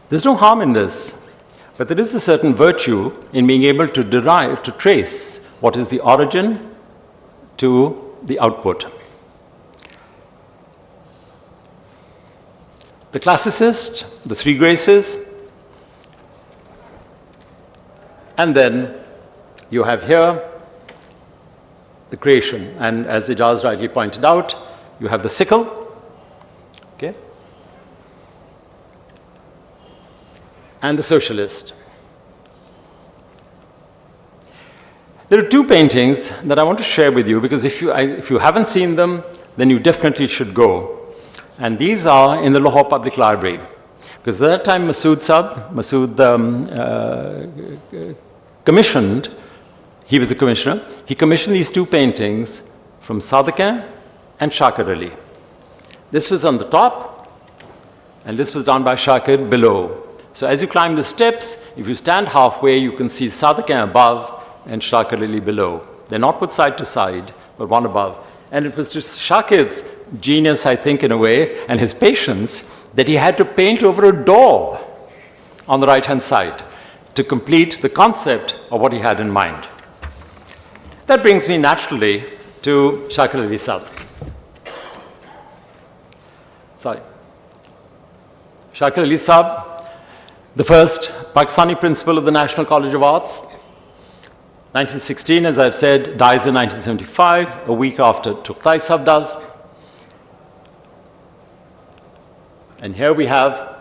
There's no harm in this, but there is a certain virtue in being able to derive, to trace what is the origin to the output. The classicist, the three graces, and then you have here the creation. And as Ijaz rightly pointed out, you have the sickle, okay, and the socialist. There are two paintings that I want to share with you because if you haven't seen them, then you definitely should go. And these are in the Lahore Public Library. Because at that time, Masood commissioned, he was a commissioner, he commissioned these two paintings from Sadequain and Shakir Ali. This was on the top, and this was done by Shakir below. So as you climb the steps, if you stand halfway, you can see Sadequain above and Shakir Ali below. They're not put side to side, but one above. And it was just Shakir's genius, I think, in a way, and his patience, that he had to paint over a door on the right-hand side to complete the concept of what he had in mind. That brings me naturally to Shakir Ali Sahib. Shakir Ali Sahib The first Pakistani principal of the National College of Arts, 1916, as I've said, dies in 1975, a week after Chughtai Sahib does. And here we have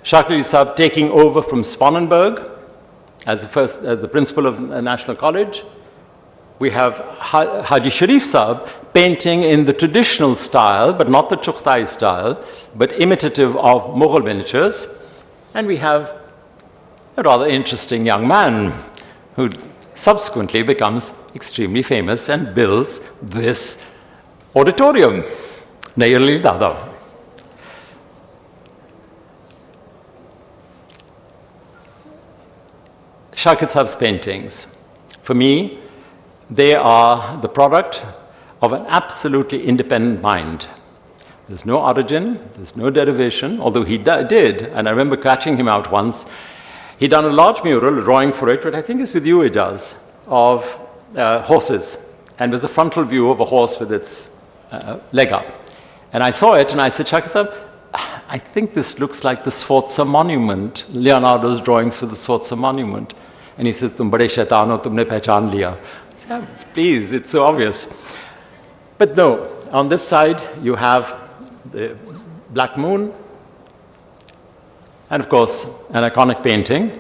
Shakir Sahib taking over from Spangenberg as the principal of National College. We have Haji Sharif Sahib painting in the traditional style, but not the Chughtai style, but imitative of Mughal miniatures. And we have a rather interesting young man who subsequently becomes extremely famous and builds this auditorium, Nayarli Dada. Shakir Sahib's paintings, for me, they are the product of an absolutely independent mind. There's no origin, there's no derivation, although he did, and I remember catching him out once. He'd done a large mural, a drawing for it, but I think it's with you, Ijaz, of horses. And there's a frontal view of a horse with its leg up. And I saw it, and I said, Shakir Sahib, I think this looks like the Sforza monument, Leonardo's drawings for the Sforza monument. And he says, Tum bade shaitan ho, tumne pehchan liya. I said, yeah, please, it's so obvious. But no, on this side, you have the Black Moon, and of course, an iconic painting,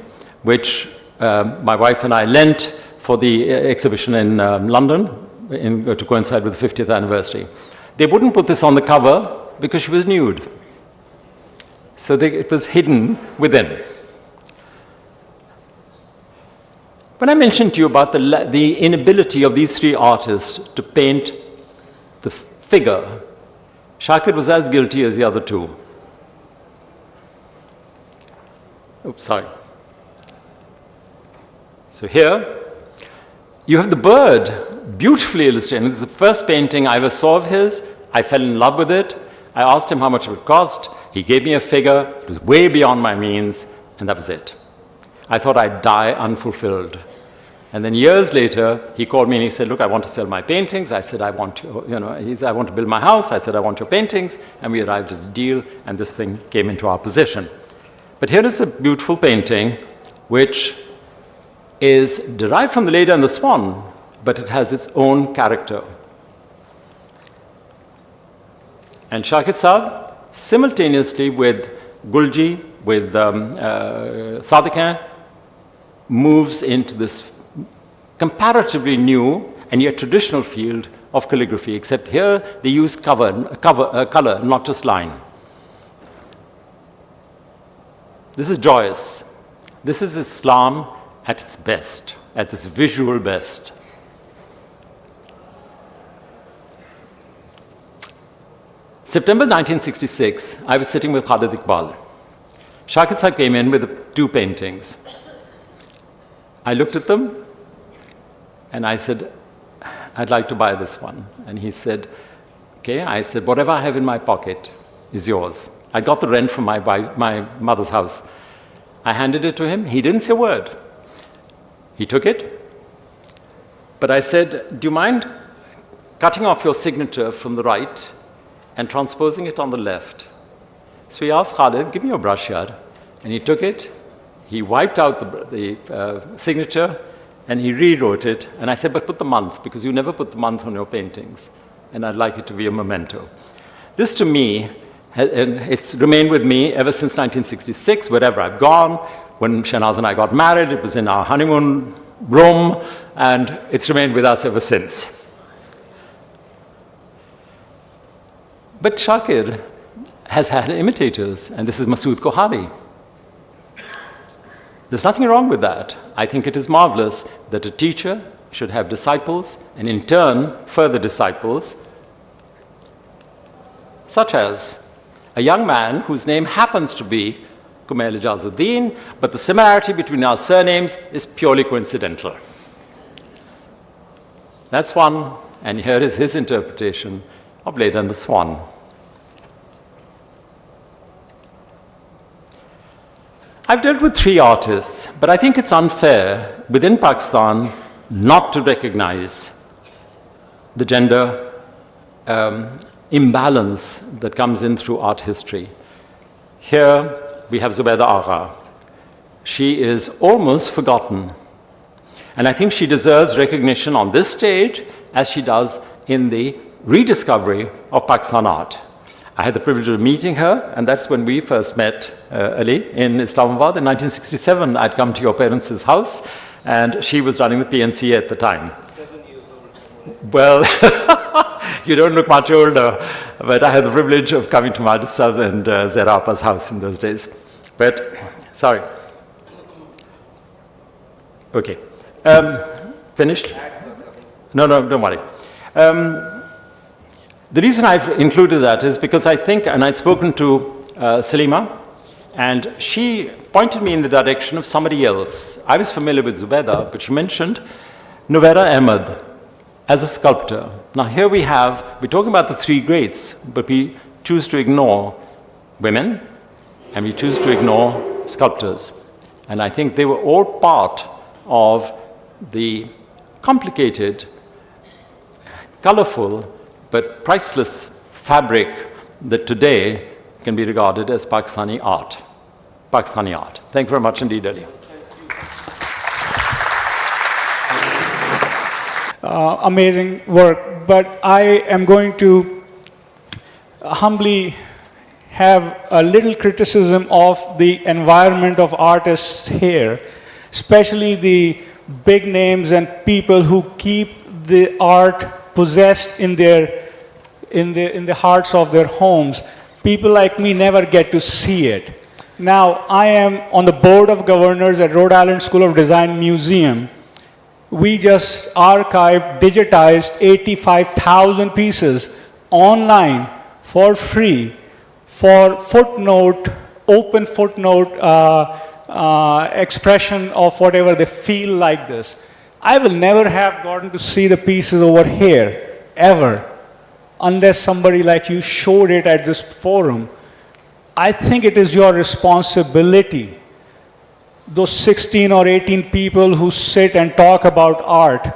which my wife and I lent for the exhibition in London to coincide with the 50th anniversary. They wouldn't put this on the cover because she was nude. So it was hidden within. When I mentioned to you about the inability of these three artists to paint the figure, Shakir was as guilty as the other two. Oops, sorry. So here, you have the bird, beautifully illustrated. This is the first painting I ever saw of his. I fell in love with it. I asked him how much it would cost. He gave me a figure. It was way beyond my means, and that was it. I thought I'd die unfulfilled. And then years later, he called me and he said, look, I want to sell my paintings. I said, I want to build my house. I said, I want your paintings. And we arrived at a deal, and this thing came into our possession. But here is a beautiful painting, which is derived from the Leda and the Swan, but it has its own character. And Shakir Sahib, simultaneously with Gulji, with Sadequain, moves into this comparatively new and yet traditional field of calligraphy, except here they use color, not just line. This is joyous. This is Islam at its best, at its visual best. September 1966, I was sitting with Khalid Iqbal. Shakir Sahib came in with two paintings. I looked at them and I said, I'd like to buy this one. And he said, okay. I said, whatever I have in my pocket is yours. I got the rent from my mother's house. I handed it to him. He didn't say a word. He took it. But I said, do you mind cutting off your signature from the right and transposing it on the left? So he asked Khalid, give me your brush here. And he took it. He wiped out the signature, and he rewrote it. And I said, but put the month, because you never put the month on your paintings. And I'd like it to be a memento. This, to me, it's remained with me ever since 1966, wherever I've gone. When Shahnaz and I got married, it was in our honeymoon room, and it's remained with us ever since. But Shakir has had imitators, and this is Masood Kohari. There's nothing wrong with that. I think it is marvelous that a teacher should have disciples, and in turn, further disciples, such as a young man whose name happens to be Kumail Ijaz-ul-Din, but the similarity between our surnames is purely coincidental. That's one, and here is his interpretation of Leda and the Swan. I've dealt with three artists, but I think it's unfair within Pakistan not to recognize the gender imbalance that comes in through art history. Here we have Zubaida Agha, she is almost forgotten. And I think she deserves recognition on this stage as she does in the rediscovery of Pakistan art. I had the privilege of meeting her, and that's when we first met, Ali, in Islamabad in 1967. I'd come to your parents' house, and she was running the PNC at the time. 7 years old. Well, you don't look much older, but I had the privilege of coming to Majid and Zahra Appa's house in those days. But, sorry. Okay. Finished? No, don't worry. The reason I've included that is because I think, and I'd spoken to Salima, and she pointed me in the direction of somebody else. I was familiar with Zubaida, but she mentioned Novera Ahmed as a sculptor. Now here we're talking about the three greats, but we choose to ignore women, and we choose to ignore sculptors. And I think they were all part of the complicated, colorful, but priceless fabric that today can be regarded as Pakistani art. Pakistani art. Thank you very much indeed, Ali. Amazing work, but I am going to humbly have a little criticism of the environment of artists here, especially the big names and people who keep the art possessed in the hearts of their homes. People like me never get to see it. Now, I am on the board of governors at Rhode Island School of Design Museum. We just archived, digitized 85,000 pieces online for free for footnote, open footnote expression of whatever they feel like this. I will never have gotten to see the pieces over here, ever, unless somebody like you showed it at this forum. I think it is your responsibility, those 16 or 18 people who sit and talk about art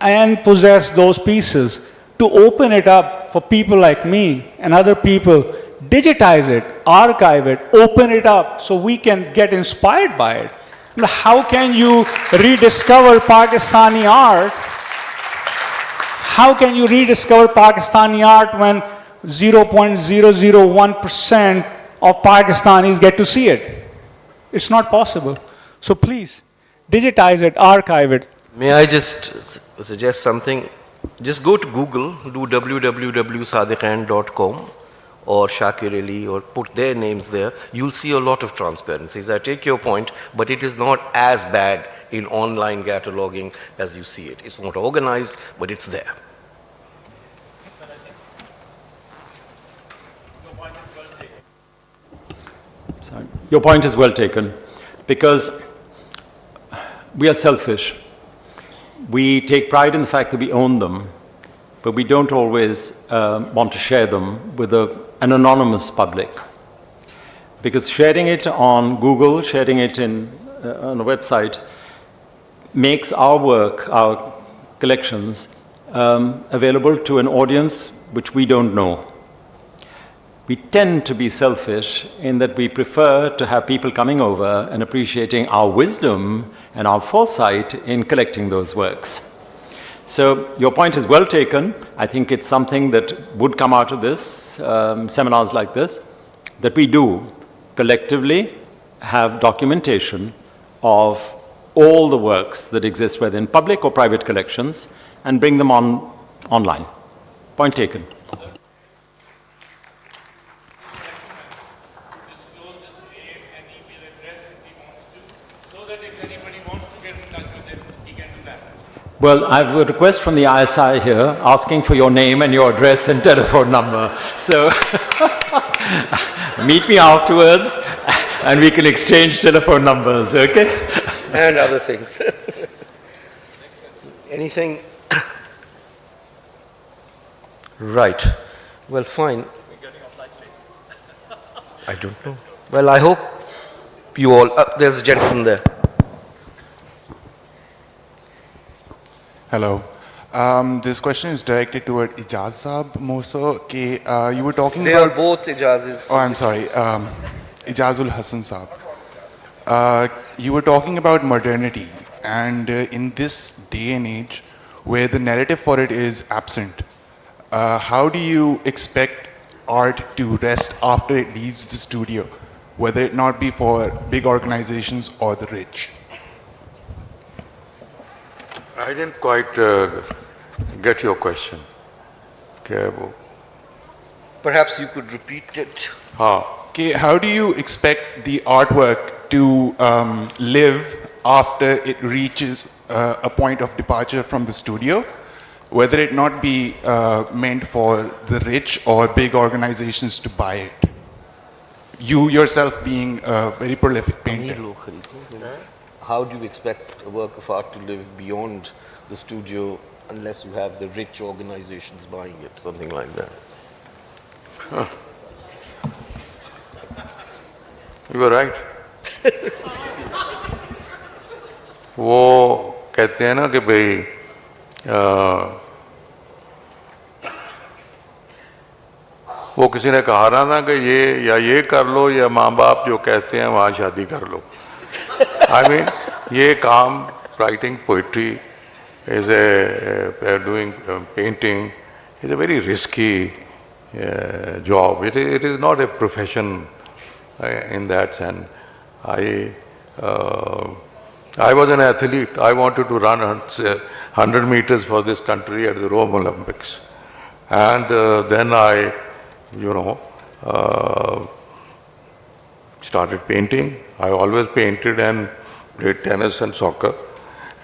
and possess those pieces, to open it up for people like me and other people, digitize it, archive it, open it up so we can get inspired by it. How can you rediscover Pakistani art? How can you rediscover Pakistani art when 0.001% of Pakistanis get to see it? It's not possible. So please, digitize it, archive it. May I just suggest something? Just go to Google, do www.sadequain.com or Shakir Ali, or put their names there. You'll see a lot of transparencies. I take your point, but it is not as bad in online cataloging as you see it. It's not organized, but it's there. Sorry. Your point is well taken, because we are selfish. We take pride in the fact that we own them, but we don't always want to share them with an anonymous public. Because sharing it on Google, sharing it on a website, makes our work, our collections, available to an audience which we don't know. We tend to be selfish in that we prefer to have people coming over and appreciating our wisdom and our foresight in collecting those works. So your point is well taken. I think it's something that would come out of this, seminars like this, that we do collectively have documentation of all the works that exist, whether in public or private collections, and bring them online. Point taken. Well, I have a request from the ISI here asking for your name and your address and telephone number. So meet me afterwards and we can exchange telephone numbers, okay? And other things. Anything? Right. Well, fine. I don't know. Well, I hope you all, there's a gentleman there. Hello. This question is directed toward Ijaz Saab more so. You were talking They about... are both Ijazes. Oh, I'm sorry. Ijaz-ul-Hassan Saab. You were talking about modernity, and in this day and age, where the narrative for it is absent, how do you expect art to rest after it leaves the studio, whether it not be for big organizations or the rich? I didn't quite get your question. Okay. Perhaps you could repeat it. Okay, how do you expect the artwork to live after it reaches a point of departure from the studio, whether it not be meant for the rich or big organizations to buy it? You yourself being a very prolific painter. How do you expect a work of art to live beyond the studio unless you have the rich organizations buying it, something like that? You were right. वो कहते हैं ना कि भाई वो किसी ने कहा ना था कि ये कर लो या माँ बाप जो कहते हैं वहाँ शादी कर लो. I mean, ये काम, writing poetry is doing painting is a very risky job. It is not a profession in that sense. I was an athlete. I wanted to run 100 meters for this country at the Rome Olympics. And then I, started painting. I always painted and played tennis and soccer.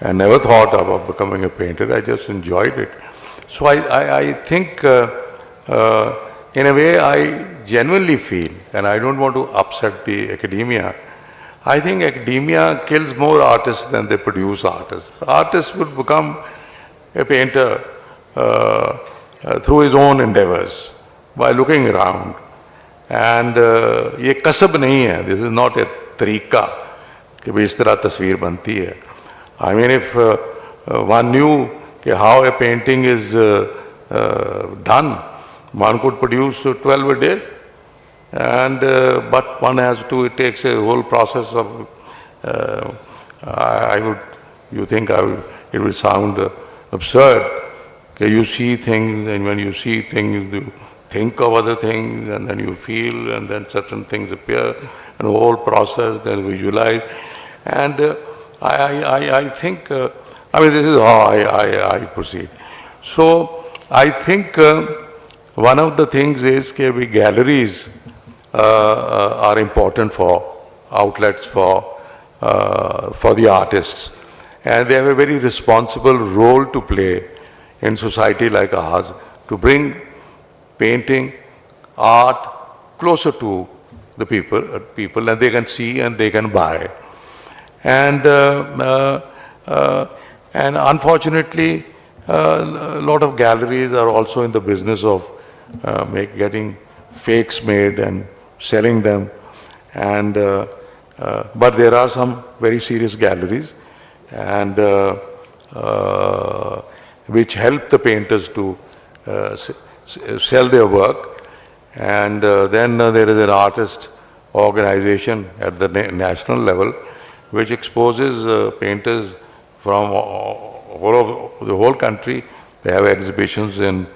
I never thought about becoming a painter. I just enjoyed it. So I think, in a way, I genuinely feel, and I don't want to upset the academia, I think academia kills more artists than they produce artists. Artists will become a painter through his own endeavors, by looking around. And ये कसब नहीं है, this is not a तरीका कि भाई इस तरह तस्वीर बनती है. I mean, if one knew how a painting is done, one could produce 12 a day. And but one has to, it takes a whole process of, it will sound absurd. Okay, you see things, and when you see things, you think of other things, and then you feel, and then certain things appear, and the whole process, then visualize. And I think, this is how I proceed. So I think one of the things is that galleries are important for outlets for the artists, and they have a very responsible role to play in society like ours to bring painting, art closer to the people, and they can see and they can buy. And unfortunately, a lot of galleries are also in the business of getting fakes made and selling them. And but there are some very serious galleries, and which help the painters to sell their work. And then there is an artist organization at the national level which exposes painters from all over the whole country. They have exhibitions in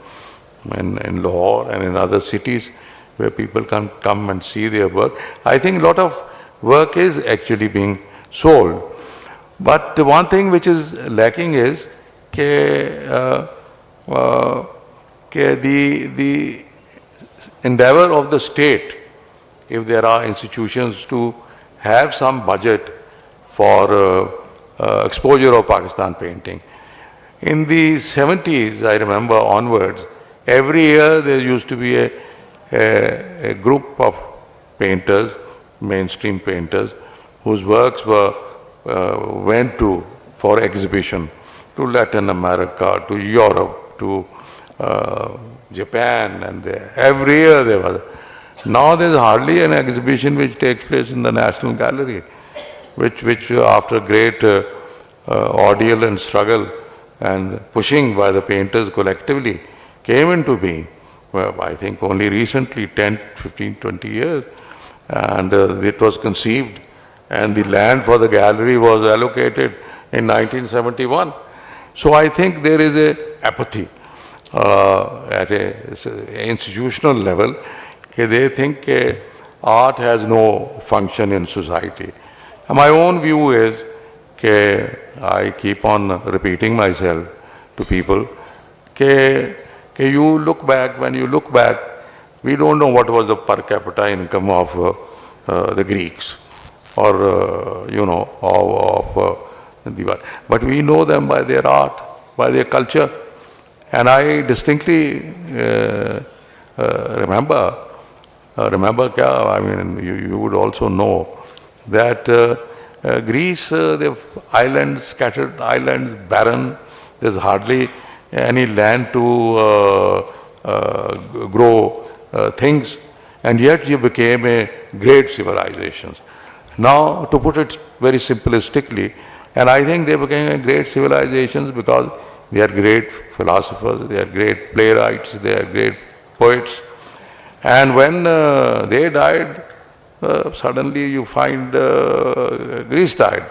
Lahore and in other cities where people can come and see their work. I think a lot of work is actually being sold. But one thing which is lacking is the endeavor of the state, if there are institutions, to have some budget for exposure of Pakistan painting. In the 70s, I remember onwards, every year there used to be a group of painters, mainstream painters, whose works went for exhibition to Latin America, to Europe, to Japan, and every year there was. Now there is hardly an exhibition which takes place in the National Gallery, which after great ordeal and struggle and pushing by the painters collectively came into being. Well, I think only recently, 10, 15, 20 years, and it was conceived and the land for the gallery was allocated in 1971. So I think there is a apathy at a institutional level. They think art has no function in society. And my own view is I keep on repeating myself to people you look back, when you look back, we don't know what was the per capita income of the Greeks or, of the world. But we know them by their art, by their culture. And I distinctly remember, I mean, you would also know that Greece, the islands, scattered islands, barren, there's hardly any land to grow things, and yet you became a great civilization. Now, to put it very simplistically, and I think they became great civilizations because they are great philosophers, they are great playwrights, they are great poets. And when they died, suddenly you find Greece died.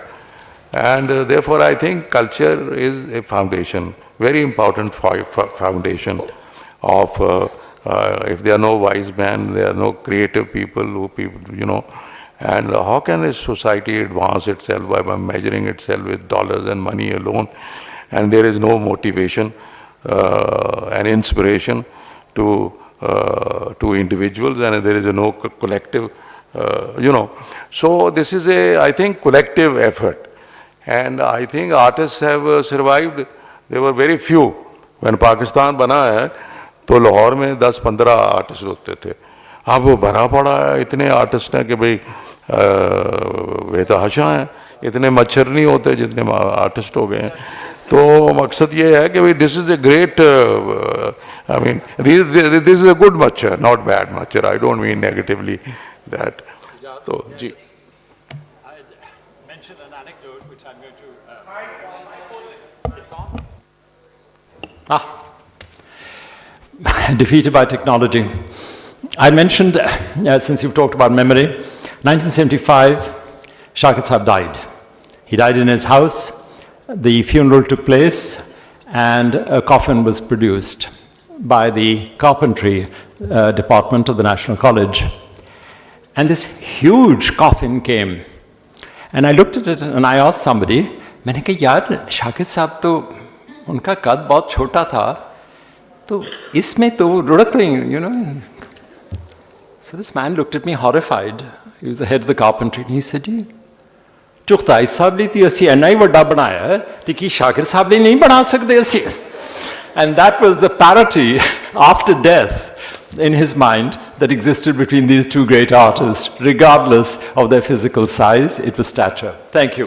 And therefore I think culture is a foundation, very important foundation of, if there are no wise men, there are no creative people, and how can a society advance itself by measuring itself with dollars and money alone? And there is no motivation and inspiration to individuals, and there is no collective, So this is I think, collective effort. And I think artists have survived. There were very few. When Pakistan बना है, तो लाहौर में 10-15 artist होते थे. अब वो भरा पड़ा है, इतने आर्टिस्ट हैं कि भाई बेतहाशा हैं, इतने मच्छर नहीं होते जितने आर्टिस्ट हो गए हैं. तो मकसद ये है कि भाई this is a great, I mean, this is a good machar, not bad machar. I don't mean negatively that. So, ji. I mentioned an anecdote which I'm going to. It's on. Defeated by technology. I mentioned, since you've talked about memory, 1975, Shakir Sahib died. He died in his house. The funeral took place, and a coffin was produced by the carpentry department of the National College. And this huge coffin came. And I looked at it and I asked somebody, मैंने कहा यार शाकिर साहब तो उनका कद बहुत छोटा था, तो इसमें तो रुड़क रही, So this man looked at me horrified. He was the head of the carpentry, and he said, Chughtai साहब ने तो ऐसी ऐना ही बड़ा बनाया है, तो कि शाकिर साहब ने नहीं बना सकते ऐसी. And that was the parity after death in his mind that existed between these two great artists, regardless of their physical size. It was stature. Thank you.